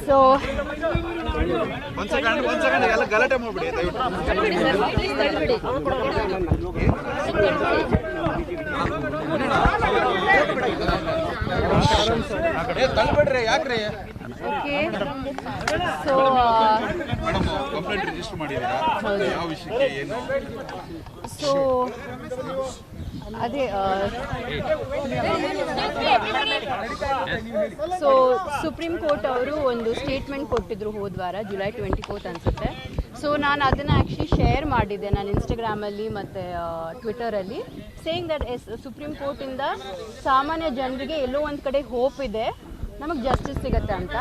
So ಗಲಾಟೆ ಮಾಡ್ಬಿಡಿ ತಳ್ಬೇಡ್ರಿ ಯಾಕ್ರಿ. Okay so madam complaint register ಮಾಡಿದ್ದೀರಾ ಯಾವ ವಿಷಯಕ್ಕೆ ಏನು? ಸೊ ಅದೇ ಸೊ ಸುಪ್ರೀಂ ಕೋರ್ಟ್ ಅವರು ಒಂದು ಸ್ಟೇಟ್ಮೆಂಟ್ ಕೊಟ್ಟಿದ್ರು ಹೋದ ವಾರ ಜುಲೈ 24 ಅನಿಸುತ್ತೆ. ಸೊ ನಾನು ಅದನ್ನು ಆ್ಯಕ್ಚುಲಿ ಶೇರ್ ಮಾಡಿದ್ದೆ ನಾನು ಇನ್ಸ್ಟಾಗ್ರಾಮಲ್ಲಿ ಮತ್ತು ಟ್ವಿಟರಲ್ಲಿ, ಸೇಯಿಂಗ್ ದಟ್ ಸುಪ್ರೀಂ ಕೋರ್ಟಿಂದ ಸಾಮಾನ್ಯ ಜನರಿಗೆ ಎಲ್ಲೋ ಒಂದು ಕಡೆ ಹೋಪ್ ಇದೆ ನಮಗೆ ಜಸ್ಟಿಸ್ ಸಿಗತ್ತೆ ಅಂತ.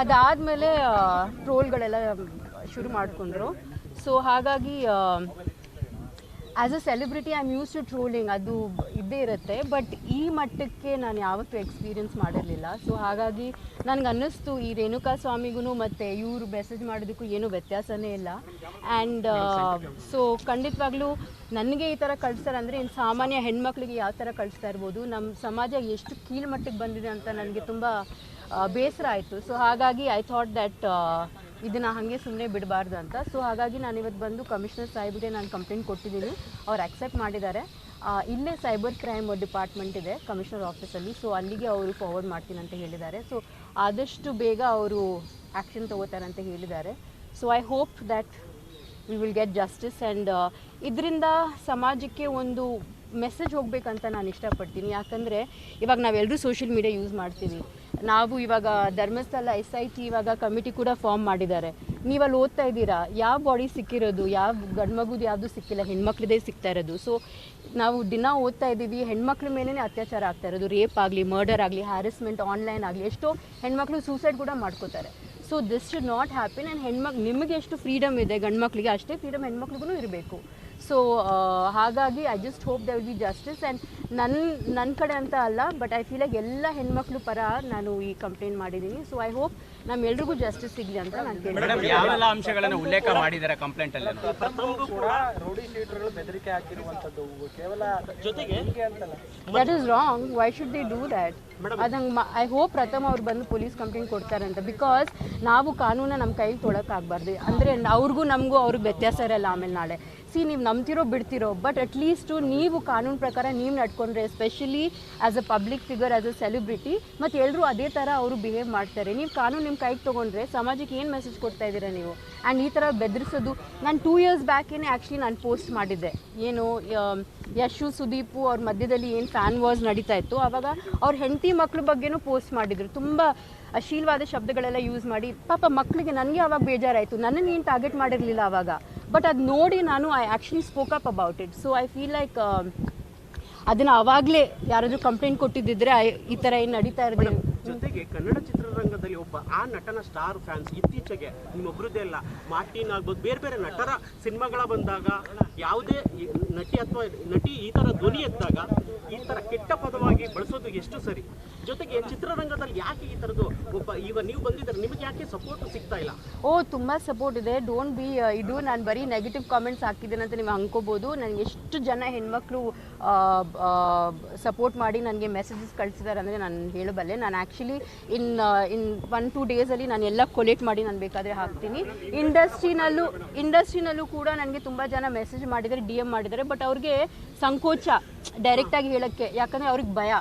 ಅದಾದಮೇಲೆ ಟ್ರೋಲ್ಗಳೆಲ್ಲ ಶುರು ಮಾಡಿಕೊಂಡ್ರು. ಸೊ ಹಾಗಾಗಿ as a celebrity I am use to trolling, ಅದು ಇದ್ದೇ ಇರುತ್ತೆ. ಬಟ್ ಈ ಮಟ್ಟಕ್ಕೆ ನಾನು ಯಾವತ್ತೂ ಎಕ್ಸ್ಪೀರಿಯನ್ಸ್ ಮಾಡಿರಲಿಲ್ಲ. ಸೊ ಹಾಗಾಗಿ ನನಗೆ ಅನ್ನಿಸ್ತು ಈ ರೇಣುಕಾ ಸ್ವಾಮಿಗೂ ಮತ್ತು ಇವರು ಮೆಸೇಜ್ ಮಾಡೋದಕ್ಕೂ ಏನೂ ವ್ಯತ್ಯಾಸನೇ ಇಲ್ಲ. ಆ್ಯಂಡ್ ಸೊ ಖಂಡಿತವಾಗ್ಲೂ ನನಗೆ ಈ ಥರ ಕಳಿಸ್ತಾರೆ ಅಂದರೆ ಇನ್ನು ಸಾಮಾನ್ಯ ಹೆಣ್ಮಕ್ಳಿಗೆ ಯಾವ ಥರ ಕಳಿಸ್ತಾ ಇರ್ಬೋದು. ನಮ್ಮ ಸಮಾಜ ಎಷ್ಟು ಕೀಳ್ಮಟ್ಟಕ್ಕೆ ಬಂದಿದೆ ಅಂತ ನನಗೆ ತುಂಬ ಬೇಸರ ಆಯಿತು. ಸೊ ಹಾಗಾಗಿ ಐ ಥಾಟ್ ದ್ಯಾಟ್ ಇದನ್ನು ಹಾಗೆ ಸುಮ್ಮನೆ ಬಿಡಬಾರ್ದು ಅಂತ. ಸೊ ಹಾಗಾಗಿ ನಾನು ಇವತ್ತು ಬಂದು ಕಮಿಷನರ್ ಸಾಹೇಬ್ಗೆ ನಾನು ಕಂಪ್ಲೇಂಟ್ ಕೊಟ್ಟಿದ್ದೀನಿ, ಅವ್ರು ಆಕ್ಸೆಪ್ಟ್ ಮಾಡಿದ್ದಾರೆ. ಇಲ್ಲೇ ಸೈಬರ್ ಕ್ರೈಮ್ ಡಿಪಾರ್ಟ್ಮೆಂಟ್ ಇದೆ ಕಮಿಷನರ್ ಆಫೀಸಲ್ಲಿ, ಸೊ ಅಲ್ಲಿಗೆ ಅವರು ಫಾರ್ವರ್ಡ್ ಮಾಡ್ತೀನಿ ಅಂತ ಹೇಳಿದ್ದಾರೆ. ಸೊ ಆದಷ್ಟು ಬೇಗ ಅವರು ಆ್ಯಕ್ಷನ್ ತೊಗೋತಾರೆ ಅಂತ ಹೇಳಿದ್ದಾರೆ. So I hope that we will get justice. And ಇದರಿಂದ ಸಮಾಜಕ್ಕೆ ಒಂದು ಮೆಸೇಜ್ ಹೋಗಬೇಕಂತ ನಾನು ಇಷ್ಟಪಡ್ತೀನಿ. ಯಾಕಂದರೆ ಇವಾಗ ನಾವೆಲ್ಲರೂ ಸೋಷಿಯಲ್ ಮೀಡಿಯಾ ಯೂಸ್ ಮಾಡ್ತೀವಿ. ನಾವು ಇವಾಗ ಧರ್ಮಸ್ಥಳ SIT ಇವಾಗ ಕಮಿಟಿ ಕೂಡ ಫಾರ್ಮ್ ಮಾಡಿದ್ದಾರೆ. ನೀವಲ್ಲಿ ಓದ್ತಾ ಇದ್ದೀರಾ, ಯಾವ ಬಾಡಿ ಸಿಕ್ಕಿರೋದು, ಯಾವ ಗಂಡು ಮಗುದು ಯಾವುದು ಸಿಕ್ಕಿಲ್ಲ, ಹೆಣ್ಮಕ್ಳದೇ ಸಿಗ್ತಾ ಇರೋದು. ಸೊ ನಾವು ದಿನ ಓದ್ತಾ ಇದ್ದೀವಿ, ಹೆಣ್ಮಕ್ಳ ಮೇಲೇ ಅತ್ಯಾಚಾರ ಆಗ್ತಾ ಇರೋದು, ರೇಪ್ ಆಗಲಿ, ಮರ್ಡರ್ ಆಗಲಿ, ಹ್ಯಾರಸ್ಮೆಂಟ್ ಆನ್ಲೈನ್ ಆಗಲಿ, ಎಷ್ಟೋ ಹೆಣ್ಮಕ್ಳು ಸೂಸೈಡ್ ಕೂಡ ಮಾಡ್ಕೋತಾರೆ. So this should not happen. And ನಿಮಗೆ ಎಷ್ಟು ಫ್ರೀಡಮ್ ಇದೆ ಗಂಡು ಮಕ್ಕಳಿಗೆ, ಅಷ್ಟೇ ಫ್ರೀಡಮ್ ಹೆಣ್ಮಕ್ಳಿಗೂ ಇರಬೇಕು. ಸೊ ಹಾಗಾಗಿ I just hope they will be justice. And ನನ್ನ ಕಡೆ ಅಂತ ಅಲ್ಲ, ಬಟ್ ಐ ಫೀಲ್ ಲೈಕ್ ಎಲ್ಲ ಹೆಣ್ಮಕ್ಳು ಪರ ನಾನು ಈ ಕಂಪ್ಲೇಂಟ್ ಮಾಡಿದ್ದೀನಿ. ಸೊ ಐ ಹೋಪ್ ನಮ್ಮೆಲ್ರಿಗೂ ಜಸ್ಟಿಸ್ ಸಿಗಲಿ ಅಂತ ನಾನು ಕೇಳ್ತೀನಿ. ಯಾವೆಲ್ಲ ಅಂಶಗಳನ್ನು ಉಲ್ಲೇಖ ಮಾಡಿದ್ದಾರೆ ಕಂಪ್ಲೇಂಟ್ ಅಲ್ಲಿ? That is wrong. Why should they do that? ಅದಂಗೆ ಐ ಹೋಪ್ ಪ್ರಥಮ ಅವ್ರು ಬಂದು ಪೊಲೀಸ್ ಕಂಪ್ಲೇಂಟ್ ಕೊಡ್ತಾರೆ ಅಂತ. ಬಿಕಾಸ್ ನಾವು ಕಾನೂನ ನಮ್ಮ ಕೈಲಿ ತೊಳೋಕ್ಕಾಗಬಾರ್ದು. ಅಂದರೆ ಅವ್ರಿಗೂ ನಮಗೂ ಅವ್ರಿಗೆ ವ್ಯತ್ಯಾಸ ಇರಲ್ಲ ಆಮೇಲೆ ನಾಳೆ. ನೀವು ನಂಬ್ತಿರೋ ಬಿಡ್ತಿರೋ, ಬಟ್ ಅಟ್ಲೀಸ್ಟು ನೀವು ಕಾನೂನು ಪ್ರಕಾರ ನೀವು ನಡ್ಕೊಂಡ್ರೆ, especially as a public figure, as a celebrity, ಮತ್ತು ಎಲ್ಲರೂ ಅದೇ ಥರ ಅವರು ಬಿಹೇವ್ ಮಾಡ್ತಾರೆ. ನೀವು ಕಾನೂನು ನಿಮ್ಮ ಕೈಗೆ ತೊಗೊಂಡ್ರೆ ಸಮಾಜಕ್ಕೆ ಏನು ಮೆಸೇಜ್ ಕೊಡ್ತಾ ಇದ್ದೀರಾ ನೀವು? ಆ್ಯಂಡ್ ಈ ಥರ ಬೆದರಿಸೋದು, ನಾನು 2 years ಬ್ಯಾಕೇನೆ ಆ್ಯಕ್ಚುಲಿ ನಾನು ಪೋಸ್ಟ್ ಮಾಡಿದ್ದೆ. ಏನು ಯಶು ಸುದೀಪು ಅವ್ರ ಮಧ್ಯದಲ್ಲಿ ಏನು ಫ್ಯಾನ್ ವಾರ್ಸ್ ನಡೀತಾ ಇತ್ತು, ಆವಾಗ ಅವ್ರ ಹೆಂಡತಿ ಮಕ್ಳ ಬಗ್ಗೆನೂ ಪೋಸ್ಟ್ ಮಾಡಿದರು. ತುಂಬ ಅಶ್ಲೀಲವಾದ ಶಬ್ದಗಳೆಲ್ಲ ಯೂಸ್ ಮಾಡಿ. ಪಾಪ ಮಕ್ಕಳಿಗೆ ನನಗೆ ಆವಾಗ ಬೇಜಾರಾಯಿತು. ನನ್ನನ್ನು ಏನು ಟಾರ್ಗೆಟ್ ಮಾಡಿರಲಿಲ್ಲ ಆವಾಗ, ಬಟ್ ಅದು ನೋಡಿ ನಾನು I actually spoke up about it. So I feel like ಅದನ್ನು ಆವಾಗಲೇ ಯಾರಾದರೂ ಕಂಪ್ಲೇಂಟ್ ಕೊಟ್ಟಿದ್ದಿದ್ರೆ ಈ ಥರ ಏನು ನಡೀತಾ ಇರೋದು. ಜೊತೆಗೆ ಕನ್ನಡ ಚಿತ್ರರಂಗದಲ್ಲಿ ಒಬ್ಬ ಆ ನಟನ ಸ್ಟಾರ್ ಫ್ಯಾನ್ಸ್ ಇತ್ತೀಚೆಗೆ ನಿಮ್ಮೊಬ್ಬರದ್ದೇ ಅಲ್ಲ, ಮಾರ್ಟಿನ್ ಆಗ್ಬೋದು, ಬೇರೆ ಬೇರೆ ನಟರ ಸಿನಿಮಾಗಳ ಬಂದಾಗ ಯಾವುದೇ ನಟಿ ಅಥವಾ ನಟಿ ಈ ಥರ ಧ್ವನಿ ಎದ್ದಾಗ ಈ ಥರ ಕೆಟ್ಟ ಪದವಾಗಿ ಬಳಸೋದು ಎಷ್ಟು ಸರಿ? ಜೊತೆಗೆ ಚಿತ್ರರಂಗದಲ್ಲಿ ಯಾಕೆ ಈ ಥರದ್ದು ಒಬ್ಬ ಈಗ ನೀವು ಬಂದಿದ್ದಾರೆ, ನಿಮಗೆ ಯಾಕೆ ಸಪೋರ್ಟ್ ಸಿಗ್ತಾ ಇಲ್ಲ? ತುಂಬ ಸಪೋರ್ಟ್ ಇದೆ. ಡೋಂಟ್ ಬಿ ಇದು ನಾನು ಬರೀ ನೆಗೆಟಿವ್ ಕಾಮೆಂಟ್ಸ್ ಹಾಕಿದ್ದೇನೆ ಅಂತ ನೀವು ಅನ್ಕೋಬೋದು. ನನಗೆ ಎಷ್ಟು ಜನ ಹೆಣ್ಮಕ್ಳು ಸಪೋರ್ಟ್ ಮಾಡಿ ನನಗೆ ಮೆಸೇಜಸ್ ಕಳಿಸಿದ್ದಾರೆ ಅಂದರೆ ನಾನು ಹೇಳಬಲ್ಲೆ. ನಾನು ಆ್ಯಕ್ಚುಲಿ ಇನ್ 1-2 ಡೇಸಲ್ಲಿ ನಾನು ಎಲ್ಲ ಕೊಲೆಕ್ಟ್ ಮಾಡಿ ನಾನು ಬೇಕಾದರೆ ಹಾಕ್ತೀನಿ. ಇಂಡಸ್ಟ್ರಿನಲ್ಲೂ ಕೂಡ ನನಗೆ ತುಂಬ ಜನ ಮೆಸೇಜ್ ಮಾಡಿದ್ದಾರೆ, DM ಮಾಡಿದ್ದಾರೆ. ಬಟ್ ಅವ್ರಿಗೆ ಸಂಕೋಚ ಡೈರೆಕ್ಟಾಗಿ ಹೇಳೋಕ್ಕೆ, ಯಾಕಂದರೆ ಅವ್ರಿಗೆ ಭಯ.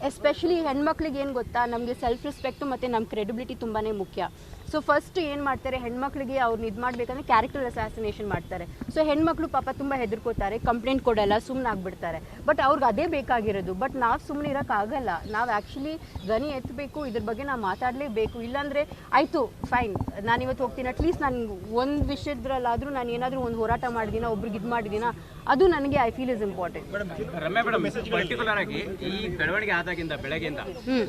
ಎಸ್ಪೆಷಲಿ ಹೆಣ್ಮಕ್ಳಿಗೆ ಏನು ಗೊತ್ತಾ, ನಮಗೆ ಸೆಲ್ಫ್ ರೆಸ್ಪೆಕ್ಟು ಮತ್ತು ನಮ್ಮ ಕ್ರೆಡಿಬಿಲಿಟಿ ತುಂಬಾ ಮುಖ್ಯ. ಸೊ ಫಸ್ಟ್ ಏನು ಮಾಡ್ತಾರೆ, ಹೆಣ್ಮಕ್ಳಿಗೆ ಅವ್ರನ್ನ ಇದು ಮಾಡಬೇಕಂದ್ರೆ ಕ್ಯಾರೆಕ್ಟರ್ ಅಸಾಸಿನೇಷನ್ ಮಾಡ್ತಾರೆ. ಸೊ ಹೆಣ್ಮಕ್ಳು ಪಾಪ ತುಂಬ ಹೆದರ್ಕೋತಾರೆ, ಕಂಪ್ಲೇಂಟ್ ಕೊಡಲ್ಲ, ಸುಮ್ಮನೆ ಆಗಿಬಿಡ್ತಾರೆ. ಬಟ್ ಅವ್ರಿಗೆ ಅದೇ ಬೇಕಾಗಿರೋದು. ಬಟ್ ನಾವು ಸುಮ್ಮನೆ ಇರೋಕ್ಕಾಗಲ್ಲ. ನಾವು ಆ್ಯಕ್ಚುಲಿ ಧ್ವನಿ ಎತ್ತಬೇಕು, ಇದ್ರ ಬಗ್ಗೆ ನಾವು ಮಾತಾಡಲೇಬೇಕು. ಇಲ್ಲಾಂದರೆ ಆಯಿತು ಫೈನ್, ನಾನು ಇವತ್ತು ಹೋಗ್ತೀನಿ, ಅಟ್ಲೀಸ್ಟ್ ನಾನು ಒಂದು ವಿಷಯದ್ರಲ್ಲಾದರೂ ನಾನು ಏನಾದರೂ ಒಂದು ಹೋರಾಟ ಮಾಡಿದ್ದೀನ, ಒಬ್ರಿಗೆ ಇದು ಮಾಡಿದ್ದೀನ, ಅದು ನನಗೆ I feel is important. Ramya madam, particular ಆಗಿ ಈ ಬೆಳವಣಿಗೆ ಆದಾಗಿಂದ ಬೆಳಗ್ಗೆಯಿಂದ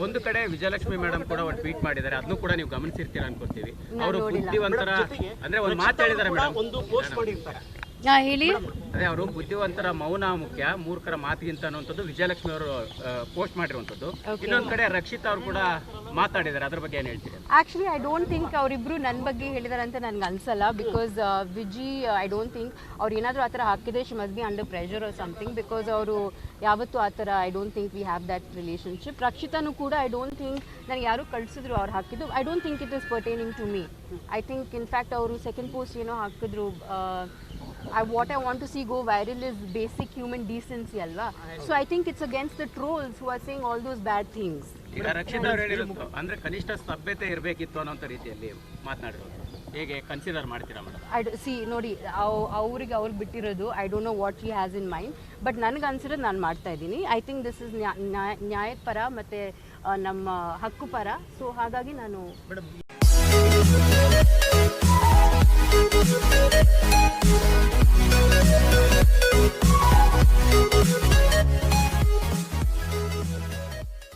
ಒಂದು ಕಡೆ ವಿಜಯಲಕ್ಷ್ಮಿ ಮೇಡಮ್ ಕೂಡ ಒಂದು ಟ್ವೀಟ್ ಮಾಡಿದ್ದಾರೆ, ಅದನ್ನು ಕೂಡ ನೀವು ಗಮನಿಸಿರ್ತೀರಾ ಅನ್ಕೋತೀವಿ. ಅವರು ಬುದ್ಧಿವಂತರ ಅಂದ್ರೆ ಒಂದು ಮಾತು ಹೇಳಿದ್ದಾರೆ ಮೇಡಮ್, ಒಂದು ಪೋಸ್ಟ್ ಮಾಡಿರ್ತಾರೆ, ಹೇಳಿ. ಅದೇ ಅವರು ಬುದ್ಧಿವಂತರ ಮೌನ ಮುಖ್ಯ, ಮೂರ್ಖರ ಮಾತಿಗಿಂತ ಅನ್ನುವಂಥದ್ದು ವಿಜಯಲಕ್ಷ್ಮಿ ಅವರು ಪೋಸ್ಟ್ ಮಾಡಿರುವಂಥದ್ದು. ಇನ್ನೊಂದು ಕಡೆ ರಕ್ಷಿತಾ ಅವರು ಕೂಡ ಮಾತಾಡಿದ್ದಾರೆ, ಅದ್ರ ಬಗ್ಗೆ ಏನು ಹೇಳ್ತೀರಿ? ಆ್ಯಕ್ಚುಲಿ ಐ ಡೋಂಟ್ ಥಿಂಕ್ ಅವರಿಬ್ಬರು ನನ್ನ ಬಗ್ಗೆ ಹೇಳಿದಾರೆ ಅಂತ ನನಗೆ ಅನ್ಸಲ್ಲ. Because Viji I don't think ಅವ್ರು ಏನಾದರೂ ಆ ಥರ ಹಾಕಿದ್ರೆ she must be under pressure or something. Because ಅವರು ಯಾವತ್ತೂ ಆ ಥರ I don't think we have that relationship. ರಕ್ಷಿತಾನು ಕೂಡ ಐ ಡೋಂಟ್ ಥಿಂಕ್ ನನಗೆ ಯಾರು ಕಳಿಸಿದ್ರು ಅವ್ರು ಹಾಕಿದ್ದು. I don't think it is pertaining to me. I think in fact ಅವರು ಸೆಕೆಂಡ್ ಪೋಸ್ಟ್ ಏನೋ ಹಾಕಿದ್ರು, what I want to see go viral is basic human decency alva. So I think it's against the trolls who are saying all those bad things. ಈಗ ರಕ್ಷಿತಾ ಅವರು ಹೇಳಿರೋದು ಅಂದ್ರೆ ಕನಿಷ್ಠ ಸಭ್ಯತೆ ಇರಬೇಕಿತ್ತು ಅನ್ನೋಂಥ ರೀತಿಯಲ್ಲಿ ಮಾತನಾಡಿರೋದು, ಹೇಗೆ ಕನ್ಸಿಡರ್ ಮಾಡ್ತೀರಾ ಮೇಡಮ್? ಸಿ ನೋಡಿ, ಅವ್ರಿಗೆ ಬಿಟ್ಟಿರೋದು I don't know what she has in mind. But ನನಗೆ ಅನ್ಸಿರೋದು ನಾನು ಮಾಡ್ತಾ ಇದ್ದೀನಿ. ಐ ಥಿಂಕ್ ದಿಸ್ ಇಸ್ ನ್ಯಾಯದ ಪರ ಮತ್ತು ನಮ್ಮ ಹಕ್ಕು ಪರ. ಸೊ ಹಾಗಾಗಿ ನಾನು